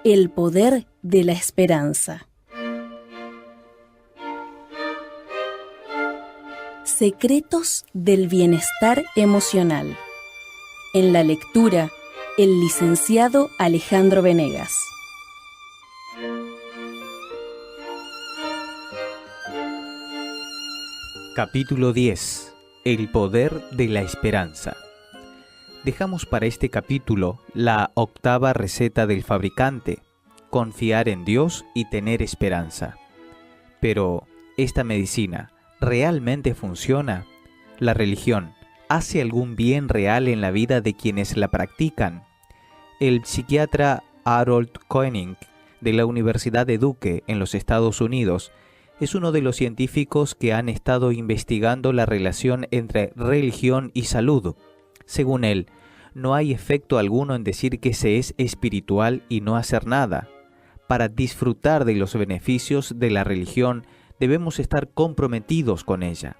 El poder de la esperanza. Secretos del bienestar emocional. En la lectura, el licenciado Alejandro Venegas. Capítulo 10. El poder de la esperanza. Dejamos para este capítulo la octava receta del fabricante: confiar en Dios y tener esperanza. Pero, ¿esta medicina realmente funciona? ¿La religión hace algún bien real en la vida de quienes la practican? El psiquiatra Harold Koenig, de la Universidad de Duke, en los Estados Unidos, es uno de los científicos que han estado investigando la relación entre religión y salud. Según él, no hay efecto alguno en decir que se es espiritual y no hacer nada. Para disfrutar de los beneficios de la religión, debemos estar comprometidos con ella.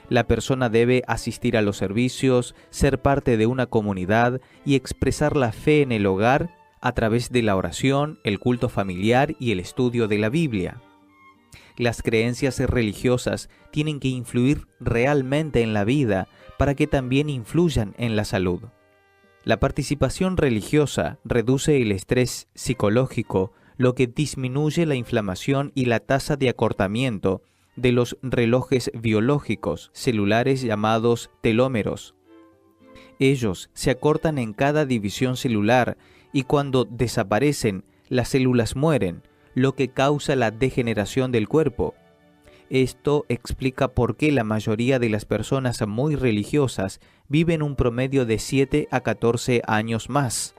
La persona debe asistir a los servicios, ser parte de una comunidad y expresar la fe en el hogar a través de la oración, el culto familiar y el estudio de la Biblia. Las creencias religiosas tienen que influir realmente en la vida para que también influyan en la salud. La participación religiosa reduce el estrés psicológico, lo que disminuye la inflamación y la tasa de acortamiento de los relojes biológicos celulares llamados telómeros. Ellos se acortan en cada división celular y cuando desaparecen, las células mueren, lo que causa la degeneración del cuerpo. Esto explica por qué la mayoría de las personas muy religiosas viven un promedio de 7 a 14 años más.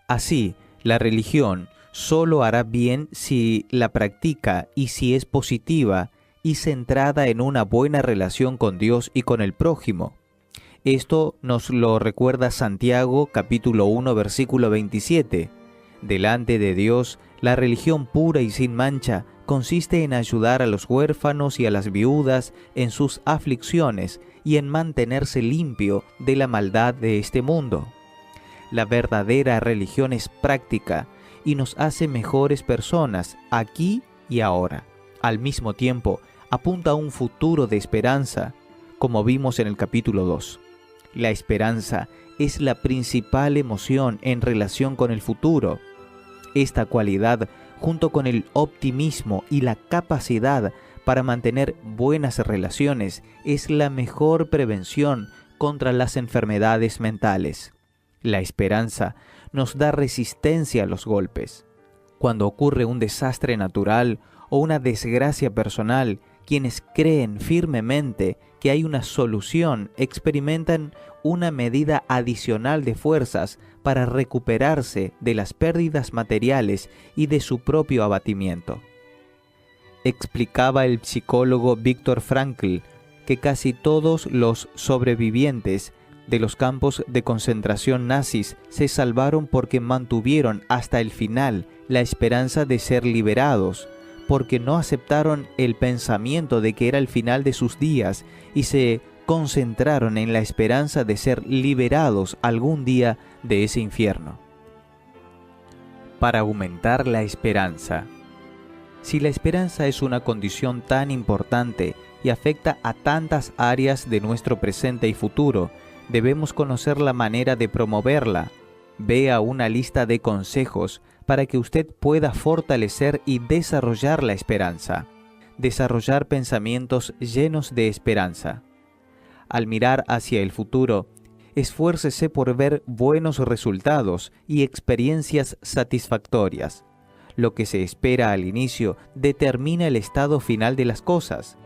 Así, la religión solo hará bien si la practica y si es positiva y centrada en una buena relación con Dios y con el prójimo. Esto nos lo recuerda Santiago capítulo 1 versículo 27. Delante de Dios, la religión pura y sin mancha consiste en ayudar a los huérfanos y a las viudas en sus aflicciones y en mantenerse limpio de la maldad de este mundo. La verdadera religión es práctica y nos hace mejores personas aquí y ahora. Al mismo tiempo, apunta a un futuro de esperanza, como vimos en el capítulo 2. La esperanza es la principal emoción en relación con el futuro. Esta cualidad, junto con el optimismo y la capacidad para mantener buenas relaciones, es la mejor prevención contra las enfermedades mentales. La esperanza nos da resistencia a los golpes. Cuando ocurre un desastre natural o una desgracia personal, quienes creen firmemente que hay una solución experimentan una medida adicional de fuerzas para recuperarse de las pérdidas materiales y de su propio abatimiento. Explicaba el psicólogo Viktor Frankl que casi todos los sobrevivientes de los campos de concentración nazis se salvaron porque mantuvieron hasta el final la esperanza de ser liberados, porque no aceptaron el pensamiento de que era el final de sus días y se concentraron en la esperanza de ser liberados algún día de ese infierno. Para aumentar la esperanza. Si la esperanza es una condición tan importante y afecta a tantas áreas de nuestro presente y futuro, debemos conocer la manera de promoverla. Vea una lista de consejos para que usted pueda fortalecer y desarrollar la esperanza. Desarrollar pensamientos llenos de esperanza. Al mirar hacia el futuro, esfuércese por ver buenos resultados y experiencias satisfactorias. Lo que se espera al inicio determina el estado final de las cosas.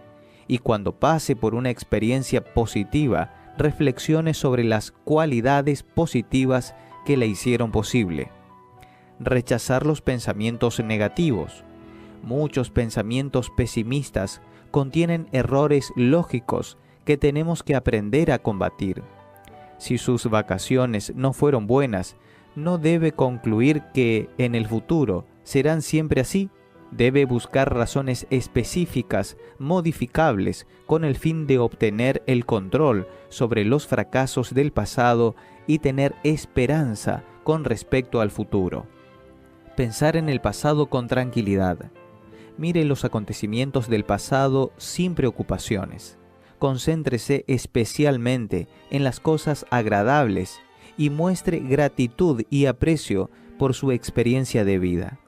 Y cuando pase por una experiencia positiva, reflexione sobre las cualidades positivas que la hicieron posible. Rechazar los pensamientos negativos. Muchos pensamientos pesimistas contienen errores lógicos que tenemos que aprender a combatir. Si sus vacaciones no fueron buenas, no debe concluir que en el futuro serán siempre así. Debe buscar razones específicas, modificables, con el fin de obtener el control sobre los fracasos del pasado y tener esperanza con respecto al futuro. Pensar en el pasado con tranquilidad. Mire los acontecimientos del pasado sin preocupaciones. Concéntrese especialmente en las cosas agradables y muestre gratitud y aprecio por su experiencia de vida.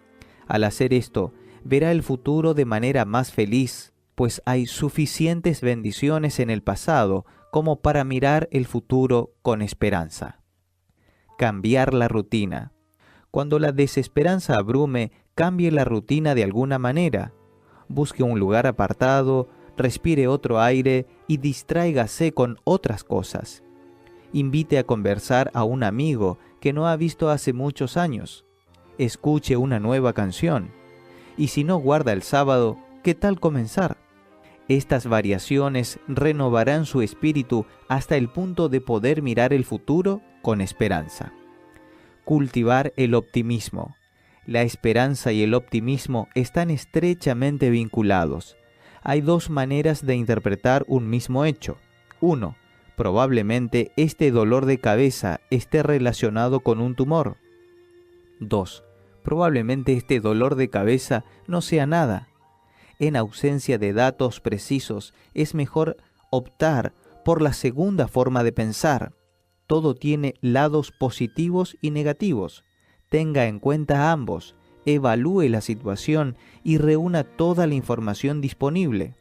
Al hacer esto, verá el futuro de manera más feliz, pues hay suficientes bendiciones en el pasado como para mirar el futuro con esperanza. Cambiar la rutina. Cuando la desesperanza abrume, cambie la rutina de alguna manera. Busque un lugar apartado, respire otro aire y distráigase con otras cosas. Invite a conversar a un amigo que no ha visto hace muchos años. Escuche una nueva canción. Y si no guarda el sábado, ¿qué tal comenzar? Estas variaciones renovarán su espíritu hasta el punto de poder mirar el futuro con esperanza. Cultivar el optimismo. La esperanza y el optimismo están estrechamente vinculados. Hay dos maneras de interpretar un mismo hecho. 1. Probablemente este dolor de cabeza esté relacionado con un tumor. 2. Probablemente este dolor de cabeza no sea nada. En ausencia de datos precisos, es mejor optar por la segunda forma de pensar. Todo tiene lados positivos y negativos. Tenga en cuenta ambos, evalúe la situación y reúna toda la información disponible.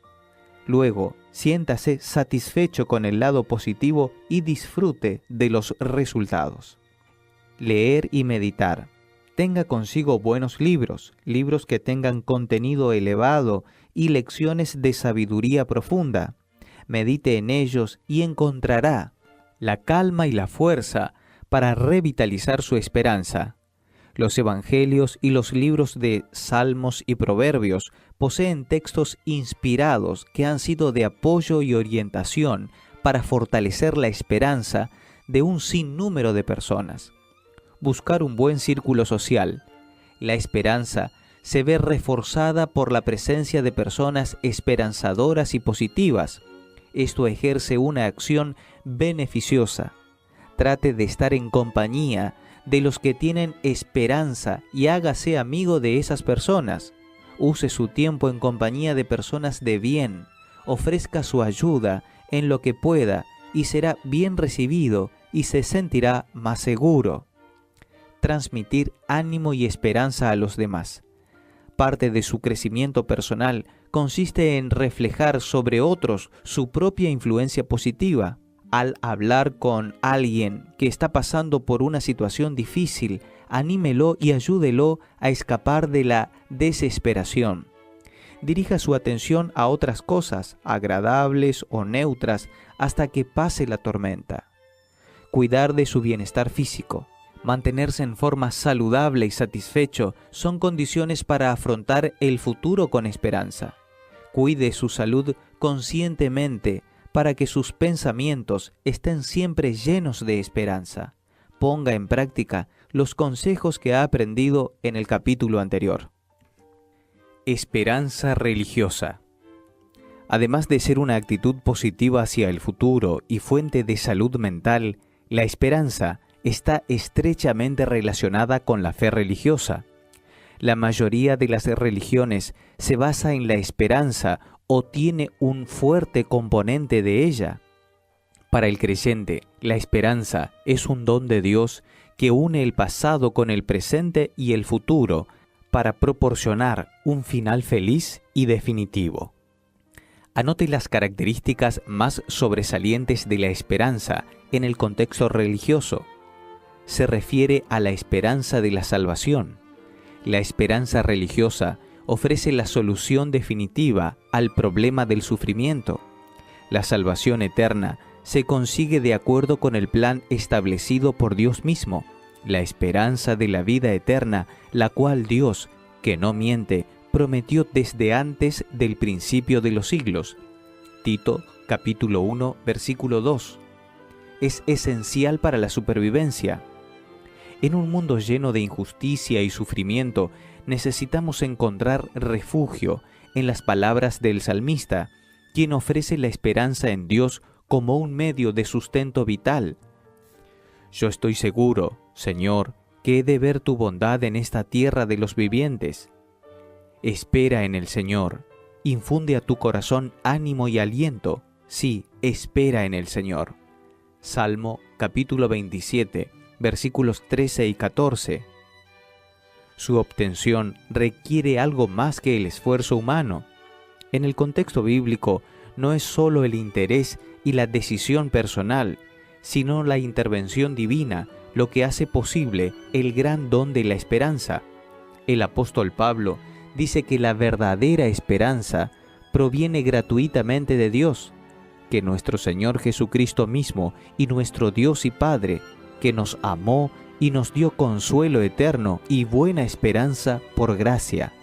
Luego, siéntase satisfecho con el lado positivo y disfrute de los resultados. Leer y meditar. Tenga consigo buenos libros, libros que tengan contenido elevado y lecciones de sabiduría profunda. Medite en ellos y encontrará la calma y la fuerza para revitalizar su esperanza. Los evangelios y los libros de Salmos y Proverbios poseen textos inspirados que han sido de apoyo y orientación para fortalecer la esperanza de un sinnúmero de personas. Buscar un buen círculo social. La esperanza se ve reforzada por la presencia de personas esperanzadoras y positivas. Esto ejerce una acción beneficiosa. Trate de estar en compañía de los que tienen esperanza y hágase amigo de esas personas. Use su tiempo en compañía de personas de bien. Ofrezca su ayuda en lo que pueda y será bien recibido y se sentirá más seguro. Transmitir ánimo y esperanza a los demás. Parte de su crecimiento personal consiste en reflejar sobre otros su propia influencia positiva. Al hablar con alguien que está pasando por una situación difícil, anímelo y ayúdelo a escapar de la desesperación. Dirija su atención a otras cosas, agradables o neutras, hasta que pase la tormenta. Cuidar de su bienestar físico. Mantenerse en forma saludable y satisfecho son condiciones para afrontar el futuro con esperanza. Cuide su salud conscientemente para que sus pensamientos estén siempre llenos de esperanza. Ponga en práctica los consejos que ha aprendido en el capítulo anterior. Esperanza religiosa. Además de ser una actitud positiva hacia el futuro y fuente de salud mental, la esperanza está estrechamente relacionada con la fe religiosa. La mayoría de las religiones se basa en la esperanza o tiene un fuerte componente de ella. Para el creyente, la esperanza es un don de Dios que une el pasado con el presente y el futuro para proporcionar un final feliz y definitivo. Anote las características más sobresalientes de la esperanza en el contexto religioso. Se refiere a la esperanza de la salvación. La esperanza religiosa ofrece la solución definitiva al problema del sufrimiento. La salvación eterna se consigue de acuerdo con el plan establecido por Dios mismo, la esperanza de la vida eterna, la cual Dios, que no miente, prometió desde antes del principio de los siglos. Tito, capítulo 1, versículo 2. Es esencial para la supervivencia. En un mundo lleno de injusticia y sufrimiento, necesitamos encontrar refugio en las palabras del salmista, quien ofrece la esperanza en Dios como un medio de sustento vital. Yo estoy seguro, Señor, que he de ver tu bondad en esta tierra de los vivientes. Espera en el Señor, infunde a tu corazón ánimo y aliento. Sí, espera en el Señor. Salmo capítulo 27, versículos 13 y 14. Su obtención requiere algo más que el esfuerzo humano. En el contexto bíblico, no es solo el interés y la decisión personal, sino la intervención divina lo que hace posible el gran don de la esperanza. El apóstol Pablo dice que la verdadera esperanza proviene gratuitamente de Dios, que nuestro Señor Jesucristo mismo y nuestro Dios y Padre, que nos amó y nos dio consuelo eterno y buena esperanza por gracia.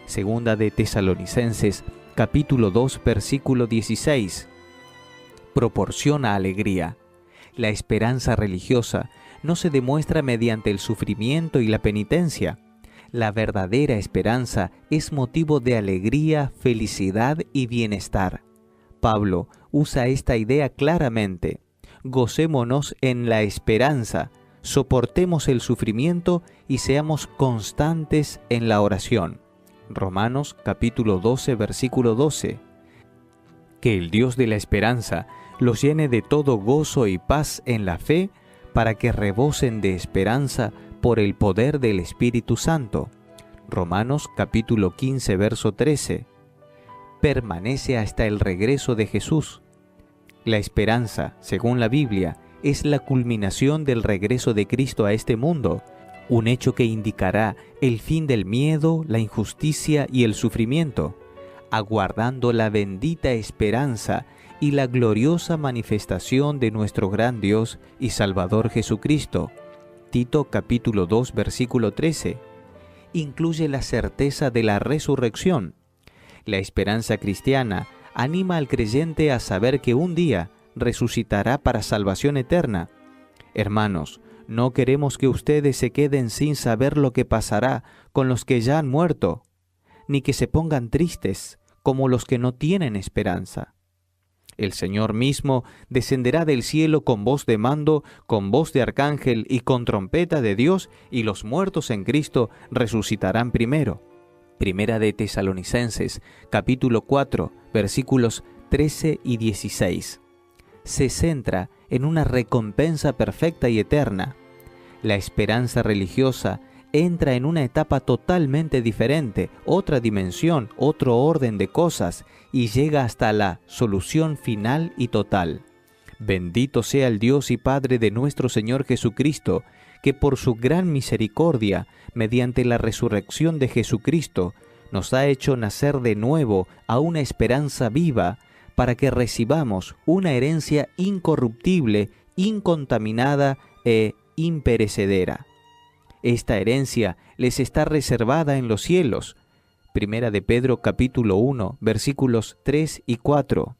Segunda de Tesalonicenses, capítulo 2, versículo 16. Proporciona alegría. La esperanza religiosa no se demuestra mediante el sufrimiento y la penitencia. La verdadera esperanza es motivo de alegría, felicidad y bienestar. Pablo usa esta idea claramente. Gocémonos en la esperanza, soportemos el sufrimiento y seamos constantes en la oración. Romanos capítulo 12, versículo 12. Que el Dios de la esperanza los llene de todo gozo y paz en la fe, para que rebosen de esperanza por el poder del Espíritu Santo. Romanos capítulo 15, verso 13. Permanece hasta el regreso de Jesús. La esperanza, según la Biblia, es la culminación del regreso de Cristo a este mundo, un hecho que indicará el fin del miedo, la injusticia y el sufrimiento, aguardando la bendita esperanza y la gloriosa manifestación de nuestro gran Dios y Salvador Jesucristo. Tito capítulo 2, versículo 13. Incluye la certeza de la resurrección. La esperanza cristiana anima al creyente a saber que un día resucitará para salvación eterna. Hermanos, no queremos que ustedes se queden sin saber lo que pasará con los que ya han muerto, ni que se pongan tristes como los que no tienen esperanza. El Señor mismo descenderá del cielo con voz de mando, con voz de arcángel y con trompeta de Dios, y los muertos en Cristo resucitarán primero. Primera de Tesalonicenses, capítulo 4, versículos 13 y 16. Se centra en una recompensa perfecta y eterna. La esperanza religiosa entra en una etapa totalmente diferente, otra dimensión, otro orden de cosas, y llega hasta la solución final y total. Bendito sea el Dios y Padre de nuestro Señor Jesucristo, que por su gran misericordia, mediante la resurrección de Jesucristo, nos ha hecho nacer de nuevo a una esperanza viva, para que recibamos una herencia incorruptible, incontaminada e imperecedera. Esta herencia les está reservada en los cielos. Primera de Pedro capítulo 1, versículos 3 y 4.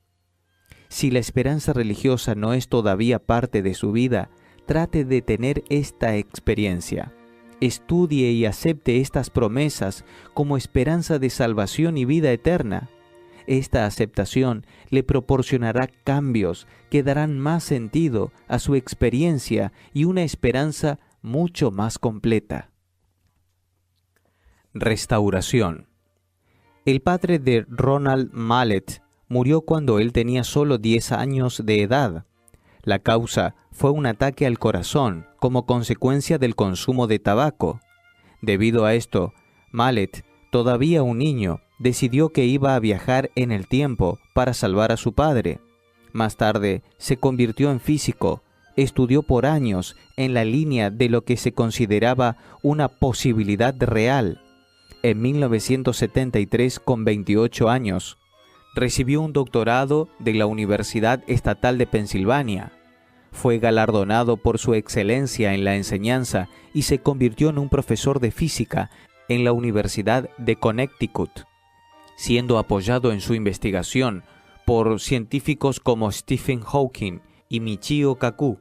Si la esperanza religiosa no es todavía parte de su vida, trate de tener esta experiencia. Estudie y acepte estas promesas como esperanza de salvación y vida eterna. Esta aceptación le proporcionará cambios que darán más sentido a su experiencia y una esperanza mucho más completa. Restauración. El padre de Ronald Mallet murió cuando él tenía solo 10 años de edad. La causa fue un ataque al corazón como consecuencia del consumo de tabaco. Debido a esto, Mallet, todavía un niño, decidió que iba a viajar en el tiempo para salvar a su padre. Más tarde, se convirtió en físico. Estudió por años en la línea de lo que se consideraba una posibilidad real. En 1973, con 28 años, recibió un doctorado de la Universidad Estatal de Pensilvania. Fue galardonado por su excelencia en la enseñanza y se convirtió en un profesor de física en la Universidad de Connecticut, siendo apoyado en su investigación por científicos como Stephen Hawking y Michio Kaku.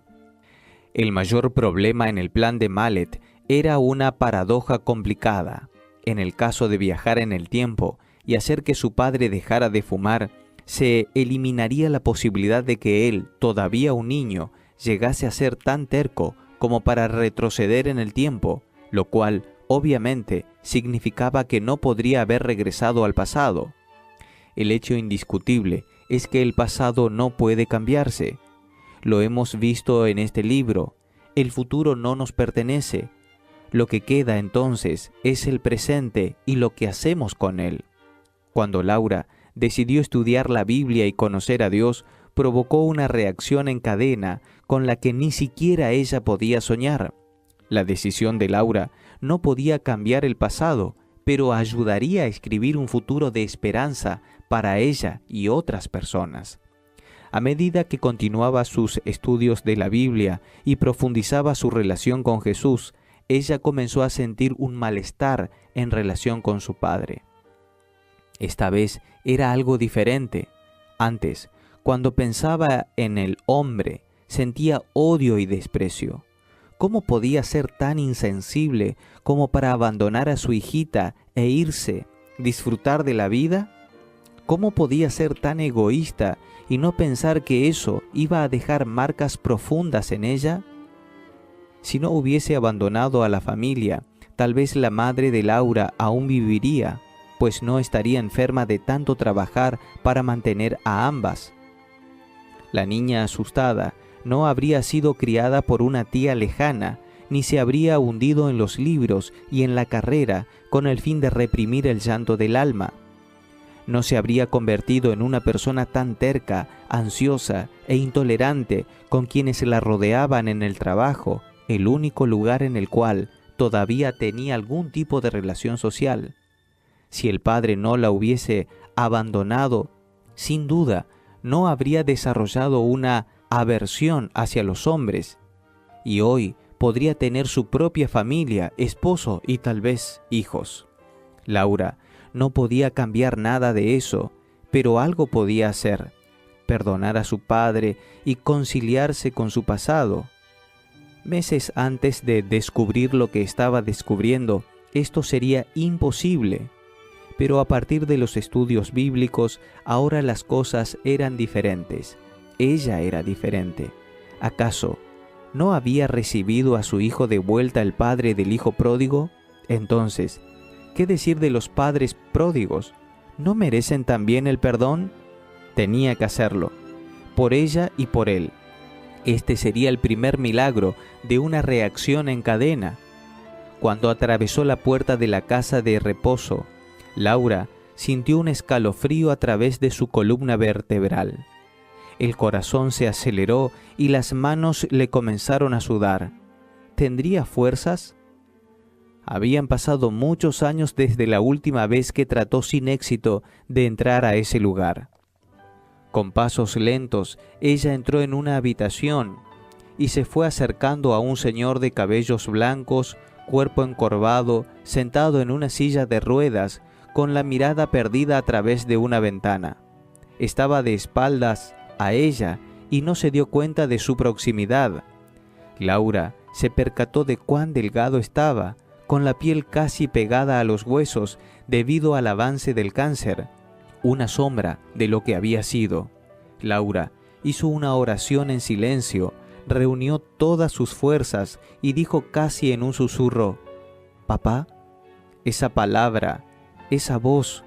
El mayor problema en el plan de Mallet era una paradoja complicada. En el caso de viajar en el tiempo y hacer que su padre dejara de fumar, se eliminaría la posibilidad de que él, todavía un niño, llegase a ser tan terco como para retroceder en el tiempo lo cual obviamente significaba que no podría haber regresado al pasado. El hecho indiscutible es que el pasado no puede cambiarse. Lo hemos visto en este libro. El futuro no nos pertenece. Lo que queda entonces es el presente y lo que hacemos con él. Cuando Laura decidió estudiar la Biblia y conocer a Dios, provocó una reacción en cadena con la que ni siquiera ella podía soñar. La decisión de Laura no podía cambiar el pasado, pero ayudaría a escribir un futuro de esperanza para ella y otras personas. A medida que continuaba sus estudios de la Biblia y profundizaba su relación con Jesús, ella comenzó a sentir un malestar en relación con su padre. Esta vez era algo diferente. Antes, cuando pensaba en el hombre, sentía odio y desprecio. ¿Cómo podía ser tan insensible como para abandonar a su hijita e irse, disfrutar de la vida? ¿Cómo podía ser tan egoísta y no pensar que eso iba a dejar marcas profundas en ella? Si no hubiese abandonado a la familia, tal vez la madre de Laura aún viviría, pues no estaría enferma de tanto trabajar para mantener a ambas. La niña asustada no habría sido criada por una tía lejana, ni se habría hundido en los libros y en la carrera con el fin de reprimir el llanto del alma. No se habría convertido en una persona tan terca, ansiosa e intolerante con quienes la rodeaban en el trabajo, el único lugar en el cual todavía tenía algún tipo de relación social. Si el padre no la hubiese abandonado, sin duda, no habría desarrollado una aversión hacia los hombres, y hoy podría tener su propia familia, esposo y tal vez hijos. Laura no podía cambiar nada de eso, pero algo podía hacer: perdonar a su padre y conciliarse con su pasado. Meses antes de descubrir lo que estaba descubriendo, esto sería imposible. Pero a partir de los estudios bíblicos, ahora las cosas eran diferentes. Ella era diferente. ¿Acaso no había recibido a su hijo de vuelta el padre del hijo pródigo? Entonces, ¿qué decir de los padres pródigos? ¿No merecen también el perdón? Tenía que hacerlo, por ella y por él. Este sería el primer milagro de una reacción en cadena. Cuando atravesó la puerta de la casa de reposo, Laura sintió un escalofrío a través de su columna vertebral. El corazón se aceleró y las manos le comenzaron a sudar. ¿Tendría fuerzas? Habían pasado muchos años desde la última vez que trató sin éxito de entrar a ese lugar. Con pasos lentos, ella entró en una habitación y se fue acercando a un señor de cabellos blancos, cuerpo encorvado, sentado en una silla de ruedas, con la mirada perdida a través de una ventana. Estaba de espaldas a ella y no se dio cuenta de su proximidad. Laura se percató de cuán delgado estaba, con la piel casi pegada a los huesos debido al avance del cáncer, una sombra de lo que había sido. Laura hizo una oración en silencio, reunió todas sus fuerzas y dijo casi en un susurro: «Papá». Esa palabra, esa voz,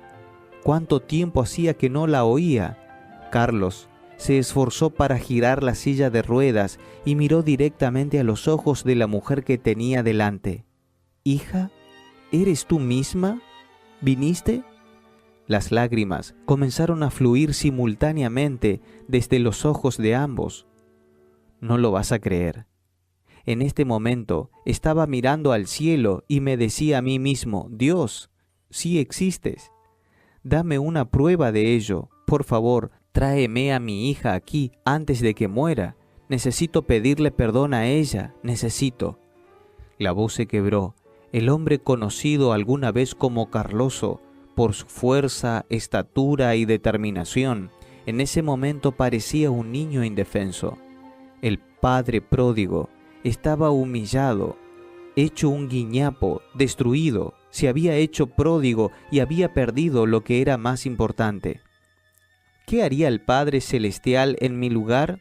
¿cuánto tiempo hacía que no la oía? Carlos se esforzó para girar la silla de ruedas y miró directamente a los ojos de la mujer que tenía delante. «Hija, ¿eres tú misma? ¿Viniste?». Las lágrimas comenzaron a fluir simultáneamente desde los ojos de ambos. No lo vas a creer. En este momento estaba mirando al cielo y me decía a mí mismo: «Dios, sí existes. Dame una prueba de ello. Por favor, tráeme a mi hija aquí antes de que muera. Necesito pedirle perdón a ella. Necesito». La voz se quebró. El hombre conocido alguna vez como Carloso, por su fuerza, estatura y determinación, en ese momento parecía un niño indefenso. El padre pródigo estaba humillado, hecho un guiñapo, destruido. Se había hecho pródigo y había perdido lo que era más importante. ¿Qué haría el Padre Celestial en mi lugar?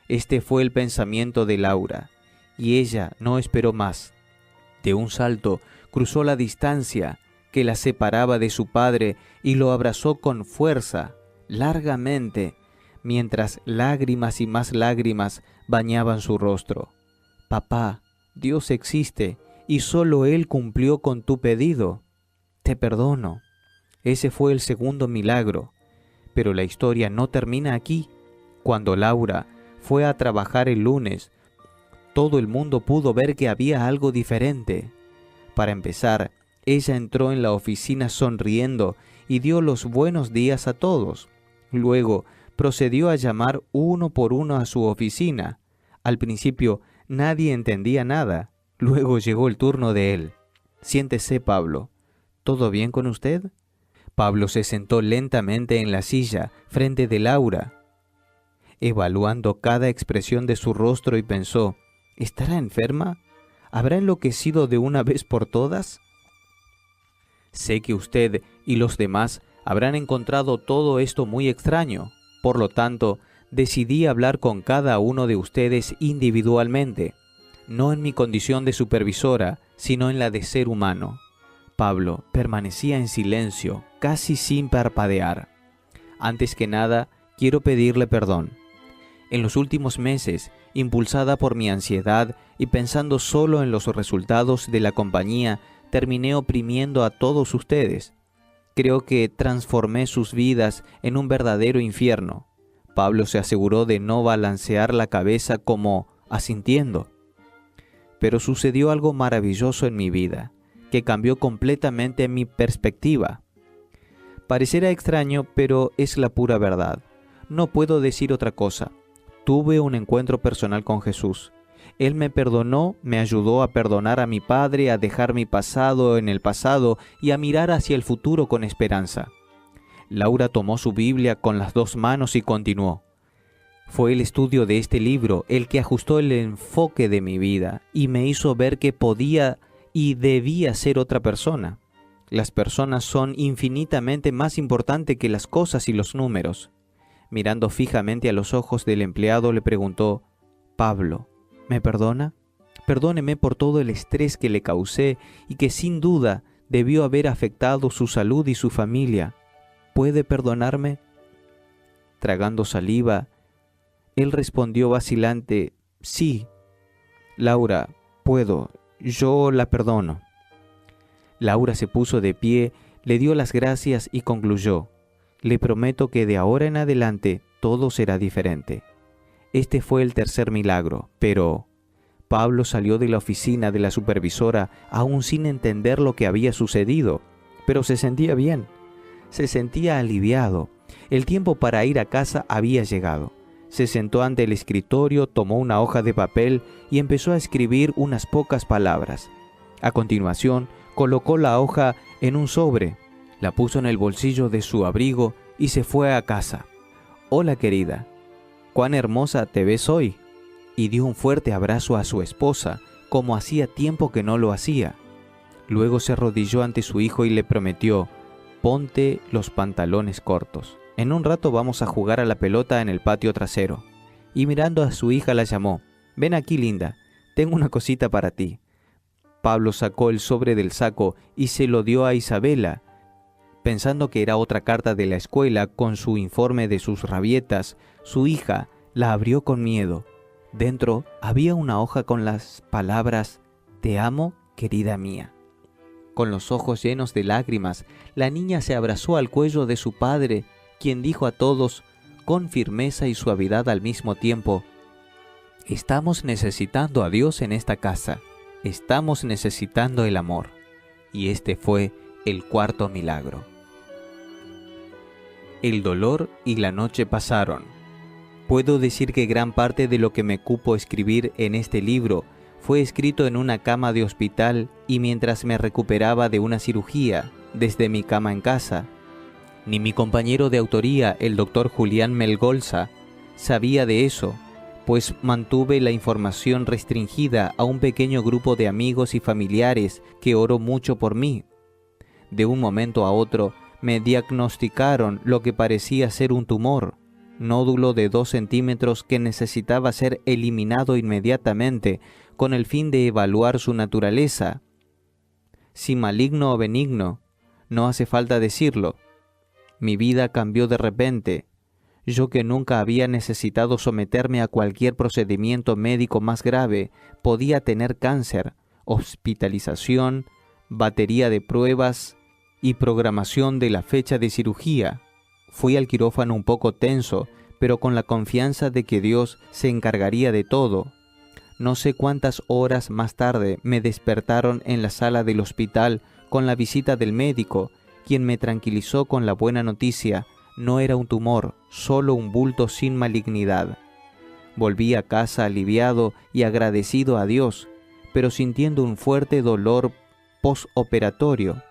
Este fue el pensamiento de Laura, y ella no esperó más. De un salto, cruzó la distancia que la separaba de su padre y lo abrazó con fuerza, largamente, mientras lágrimas y más lágrimas bañaban su rostro. Papá, Dios existe y solo Él cumplió con tu pedido. Te perdono. Ese fue el segundo milagro. Pero la historia no termina aquí. Cuando Laura fue a trabajar el lunes, todo el mundo pudo ver que había algo diferente. Para empezar, ella entró en la oficina sonriendo y dio los buenos días a todos. Luego, procedió a llamar uno por uno a su oficina. Al principio, nadie entendía nada. Luego llegó el turno de él. «Siéntese, Pablo. ¿Todo bien con usted?» Pablo se sentó lentamente en la silla, frente de Laura, evaluando cada expresión de su rostro y pensó, ¿estará enferma? ¿Habrá enloquecido de una vez por todas? Sé que usted y los demás habrán encontrado todo esto muy extraño. Por lo tanto, decidí hablar con cada uno de ustedes individualmente, no en mi condición de supervisora, sino en la de ser humano. Pablo permanecía en silencio, casi sin parpadear. Antes que nada, quiero pedirle perdón. En los últimos meses, impulsada por mi ansiedad y pensando solo en los resultados de la compañía, terminé oprimiendo a todos ustedes. Creo que transformé sus vidas en un verdadero infierno. Pablo se aseguró de no balancear la cabeza como asintiendo. Pero sucedió algo maravilloso en mi vida, que cambió completamente mi perspectiva. Parecerá extraño, pero es la pura verdad. No puedo decir otra cosa. Tuve un encuentro personal con Jesús. Él me perdonó, me ayudó a perdonar a mi padre, a dejar mi pasado en el pasado y a mirar hacia el futuro con esperanza. Laura tomó su Biblia con las dos manos y continuó. Fue el estudio de este libro el que ajustó el enfoque de mi vida y me hizo ver que podía y debía ser otra persona. Las personas son infinitamente más importantes que las cosas y los números. Mirando fijamente a los ojos del empleado, le preguntó, «Pablo, ¿me perdona? Perdóneme por todo el estrés que le causé y que sin duda debió haber afectado su salud y su familia. ¿Puede perdonarme?» Tragando saliva, él respondió vacilante, «Sí, Laura, puedo, yo la perdono». Laura se puso de pie, le dio las gracias y concluyó, «Le prometo que de ahora en adelante todo será diferente». Este fue el tercer milagro, pero Pablo salió de la oficina de la supervisora aún sin entender lo que había sucedido, pero se sentía bien, se sentía aliviado. El tiempo para ir a casa había llegado. Se sentó ante el escritorio, tomó una hoja de papel y empezó a escribir unas pocas palabras. A continuación, colocó la hoja en un sobre, la puso en el bolsillo de su abrigo y se fue a casa. «Hola, querida, cuán hermosa te ves hoy», y dio un fuerte abrazo a su esposa, como hacía tiempo que no lo hacía. Luego se arrodilló ante su hijo y le prometió, «Ponte los pantalones cortos. En un rato vamos a jugar a la pelota en el patio trasero». Y mirando a su hija la llamó, «Ven aquí, linda, tengo una cosita para ti». Pablo sacó el sobre del saco y se lo dio a Isabela. Pensando que era otra carta de la escuela con su informe de sus rabietas, su hija la abrió con miedo. Dentro había una hoja con las palabras «Te amo, querida mía». Con los ojos llenos de lágrimas, la niña se abrazó al cuello de su padre, quien dijo a todos, con firmeza y suavidad al mismo tiempo, «Estamos necesitando a Dios en esta casa. Estamos necesitando el amor». Y este fue el cuarto milagro. El dolor y la noche pasaron. Puedo decir que gran parte de lo que me cupo escribir en este libro fue escrito en una cama de hospital y mientras me recuperaba de una cirugía desde mi cama en casa. Ni mi compañero de autoría, el doctor Julián Melgolza, sabía de eso, pues mantuve la información restringida a un pequeño grupo de amigos y familiares que oró mucho por mí. De un momento a otro me diagnosticaron lo que parecía ser un tumor, nódulo de 2 centímetros que necesitaba ser eliminado inmediatamente con el fin de evaluar su naturaleza si maligno o benigno, no hace falta decirlo. Mi vida cambió de repente. Yo que nunca había necesitado someterme a cualquier procedimiento médico más grave, podía tener cáncer, hospitalización, batería de pruebas y programación de la fecha de cirugía. Fui al quirófano un poco tenso, pero con la confianza de que Dios se encargaría de todo. No sé cuántas horas más tarde me despertaron en la sala del hospital con la visita del médico, quien me tranquilizó con la buena noticia: no era un tumor, solo un bulto sin malignidad. Volví a casa aliviado y agradecido a Dios, pero sintiendo un fuerte dolor postoperatorio.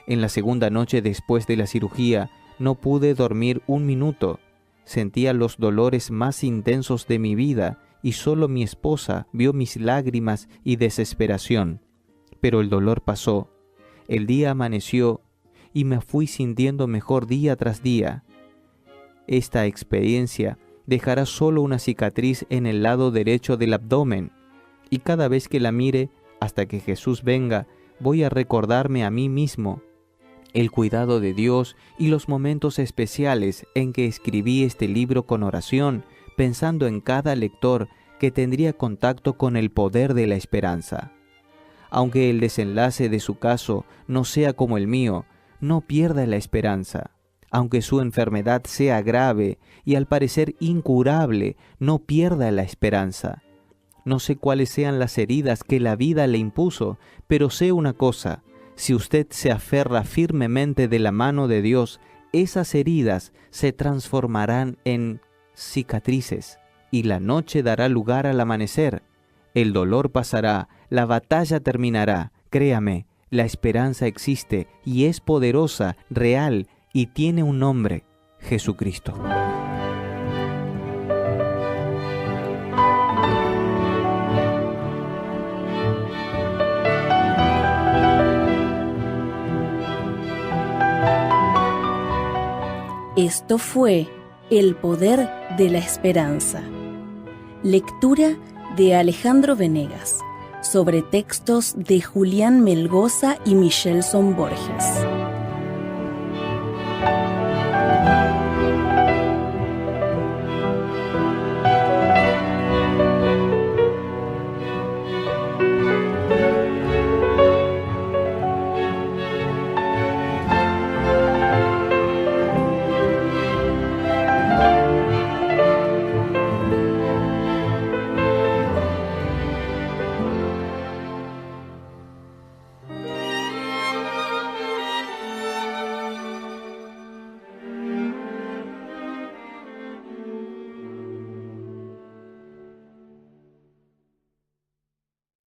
En la segunda noche después de la cirugía no pude dormir un minuto. Sentía los dolores más intensos de mi vida y solo mi esposa vio mis lágrimas y desesperación. Pero el dolor pasó. El día amaneció y me fui sintiendo mejor día tras día. Esta experiencia dejará solo una cicatriz en el lado derecho del abdomen, y cada vez que la mire, hasta que Jesús venga, voy a recordarme a mí mismo el cuidado de Dios y los momentos especiales en que escribí este libro con oración, pensando en cada lector que tendría contacto con el poder de la esperanza. Aunque el desenlace de su caso no sea como el mío, no pierda la esperanza. Aunque su enfermedad sea grave y al parecer incurable, no pierda la esperanza. No sé cuáles sean las heridas que la vida le impuso, pero sé una cosa: si usted se aferra firmemente de la mano de Dios, esas heridas se transformarán en cicatrices, y la noche dará lugar al amanecer. El dolor pasará, la batalla terminará. Créame, la esperanza existe y es poderosa, real, y tiene un nombre: Jesucristo. Esto fue El poder de la esperanza. Lectura de Alejandro Venegas, sobre textos de Julián Melgoza y Michelson Borges.